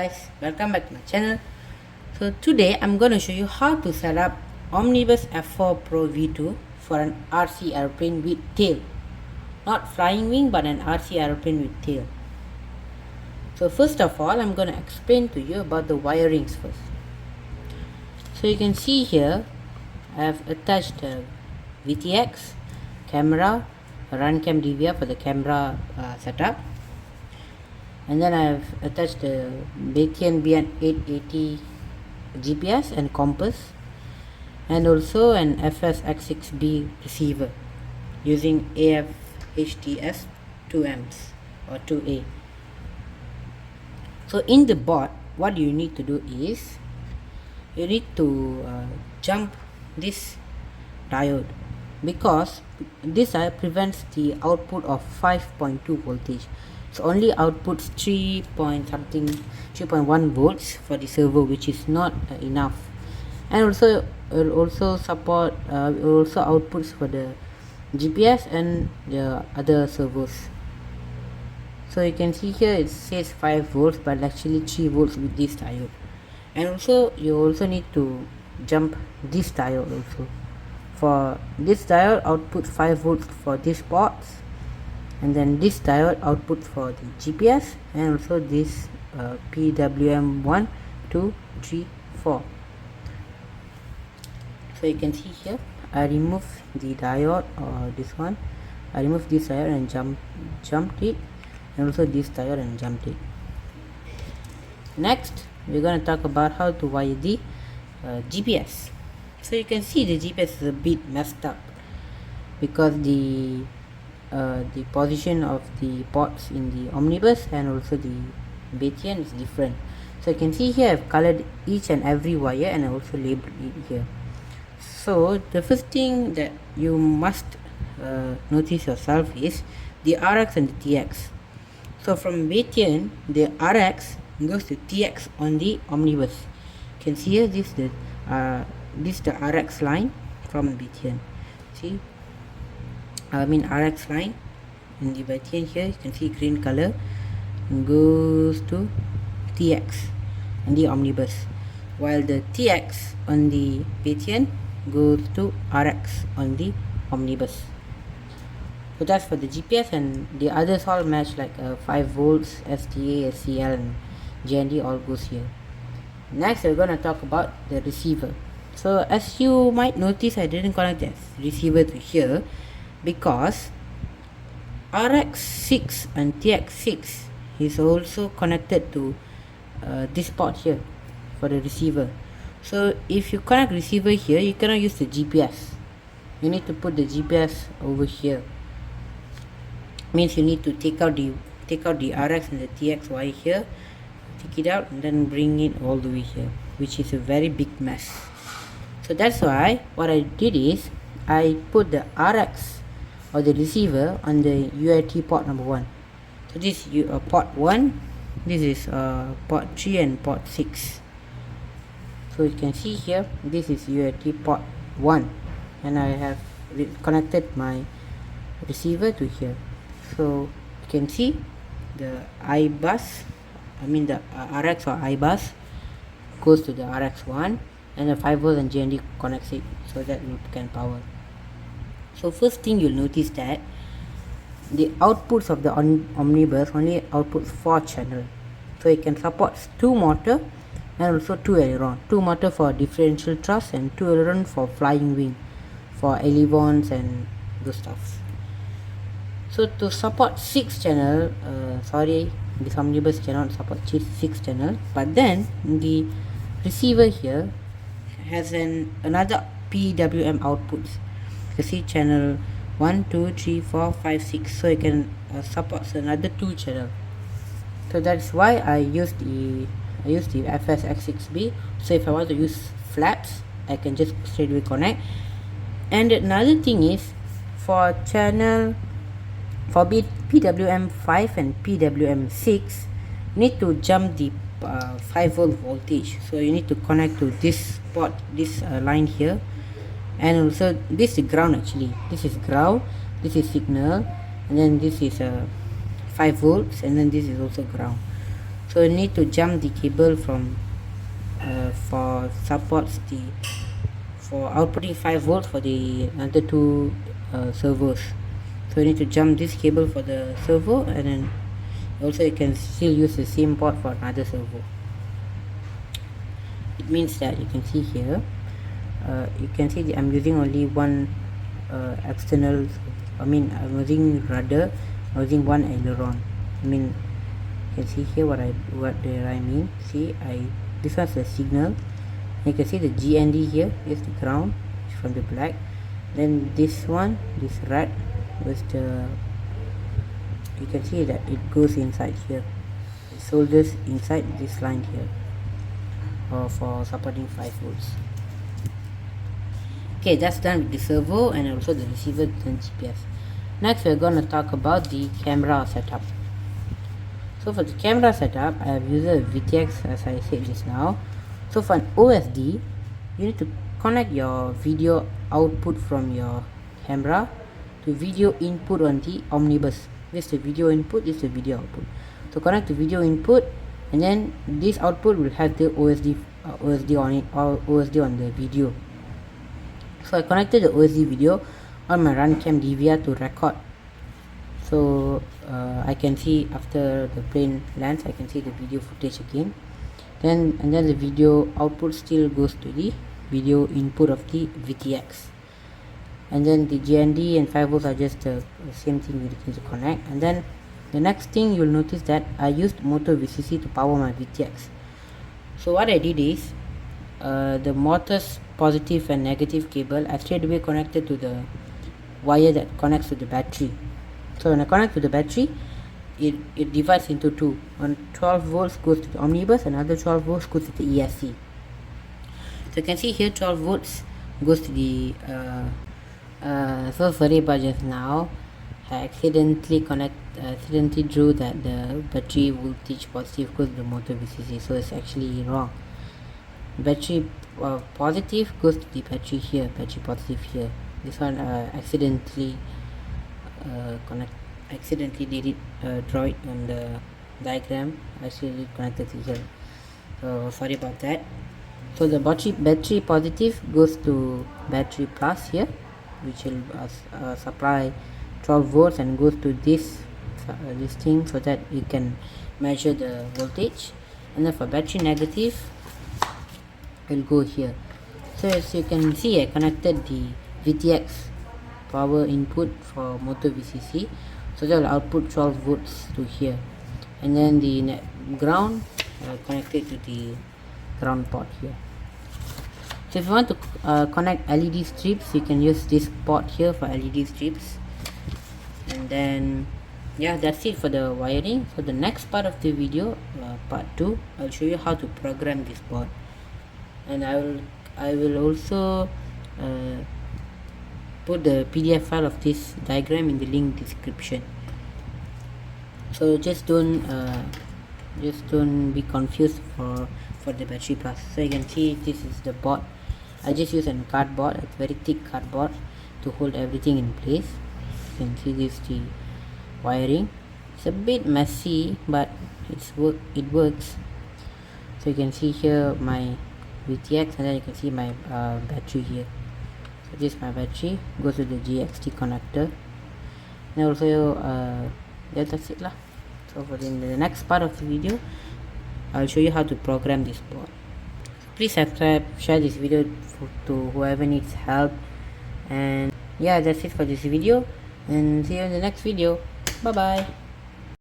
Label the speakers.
Speaker 1: guys, welcome back to my channel. So today I'm going to show you how to set up Omnibus F4 Pro V2 for an RC airplane with tail. Not flying wing, but an RC airplane with tail. So first of all, I'm going to explain to you about the wirings first. So you can see here I have attached a VTX camera, a run cam DVR for the camera setup, and then I have attached the Baytian BN880 GPS and compass, and also an FS-X6B receiver using AF-HTS 2Ms or 2A. So in the board, what you need to do is you need to jump this diode, because this prevents the output of 5.2 voltage. So only outputs 3.1 volts for the servo, which is not enough. And also support also outputs for the GPS and the other servos. So you can see here it says 5 volts, but actually 3 volts with this diode. And also you also need to jump this diode also. For this diode outputs 5 volts for these ports, and then this diode output for the GPS, and also this PWM 1, 2, 3, 4. So you can see here I remove the diode, or this one. I remove this diode and jumped it, and also this diode and jumped it. Next we're going to talk about how to wire the GPS. So you can see the GPS is a bit messed up because the position of the ports in the Omnibus and also the Baytian is different. So you can see here I've colored each and every wire, and I also labeled it here. So the first thing that you must notice yourself is the RX and the TX. So from Baytian, the RX goes to TX on the Omnibus. You can see here this the RX line from Baytian. See, RX line in the Baytian here, you can see green color, and goes to TX on the Omnibus, while the TX on the Baytian goes to RX on the Omnibus. So that's for the GPS, and the others all match, like 5 volts, STA, SCL, and GND all goes here. Next we're going to talk about the receiver. So as you might notice, I didn't connect the receiver to here because RX6 and TX6 is also connected to this port here for the receiver. So if you connect receiver here, you cannot use the GPS. You need to put the GPS over here. Means you need to take out the RX and the TX wire here, take it out, and then bring it all the way here, which is a very big mess. So that's why what I did is I put the RX or the receiver on the UAT port number 1. So this is port 1, this is port 3 and port 6. So you can see here this is UAT port 1, and I have connected my receiver to here. So you can see the I bus, the RX or I bus goes to the RX1, and the 5 volt and GND connects it so that it can power. So first thing you'll notice that the outputs of the Omnibus only outputs 4 channel. So it can support 2 motor and also 2 aileron. 2 motor for differential thrust and 2 aileron for flying wing, for elevons and those stuff. So to support 6 channel, sorry, this Omnibus cannot support 6 channel, but then the receiver here has another PWM outputs. You see channel 1, 2, 3, 4, 5, 6. So you can support another 2 channel. So that's why I use the FS-X6B. So if I want to use flaps, I can just straight away connect. And another thing is for PWM 5 and PWM 6, you need to jump the 5 volt voltage. So you need to connect to this port, this line here, and also this is ground. Actually this is ground, this is signal, and then this is 5 volts, and then this is also ground. So so you need to jump the cable from for supports the for outputting 5 volts for the other two servos. So you need to jump this cable for the servo, and then also you can still use the same port for another servo. It means that you can see here, you can see I'm using only one external, I'm using rudder, I'm using one aileron. You can see here what I mean. See, this one's the signal. You can see the GND here is the ground from the black. Then this one, this red with the, you can see that it goes inside here. It solders inside this line here for supporting 5 volts. Okay, that's done with the servo and also the receiver and GPS. Next, we're going to talk about the camera setup. So for the camera setup, I have used a VTX as I said just now. So for an OSD, you need to connect your video output from your camera to video input on the Omnibus. This is the video input, this is the video output. So connect the video input, and then this output will have the OSD on it, or OSD on the video. So I connected the OSD video on my Runcam DVR to record. So I can see after the plane lands, I can see the video footage again. And then the video output still goes to the video input of the VTX. And then the GND and 5 volts are just the same thing you need to connect. And then the next thing you'll notice that I used motor VCC to power my VTX. So what I did is the motor's positive and negative cable I straight away connected to the wire that connects to the battery. So when I connect to the battery, it divides into two. One 12 volts goes to the Omnibus, another 12 volts goes to the ESC. So you can see here 12 volts goes to the so sorry about just now, I accidentally drew that the battery voltage positive goes to the motor VCC, so it's actually wrong. Battery positive goes to the battery here, battery positive here. This one accidentally did it, draw it on the diagram. I actually connected to here, so sorry about that. So the battery positive goes to battery plus here, which will supply 12 volts and goes to this thing so that you can measure the voltage. And then for battery negative, will go here. So as you can see, I connected the VTX power input for motor VCC, so that will output 12 volts to here. And then the ground connected to the ground port here. So if you want to connect LED strips, you can use this port here for LED strips. And then yeah, that's it for the wiring. For the next part of the video, part 2, I'll show you how to program this board. And I will also put the PDF file of this diagram in the link description. So just don't be confused for the battery plus. So you can see this is the board. I just use a cardboard, a very thick cardboard, to hold everything in place. You can see this the wiring. It's a bit messy, but it works. So you can see here my VTX, and then you can see my battery here. So this is my battery, goes to the GXT connector. And also yeah, that's it lah. So for the next part of the video, I'll show you how to program this board. Please subscribe, share this video to whoever needs help, and yeah, that's it for this video, and see you in the next video. Bye bye.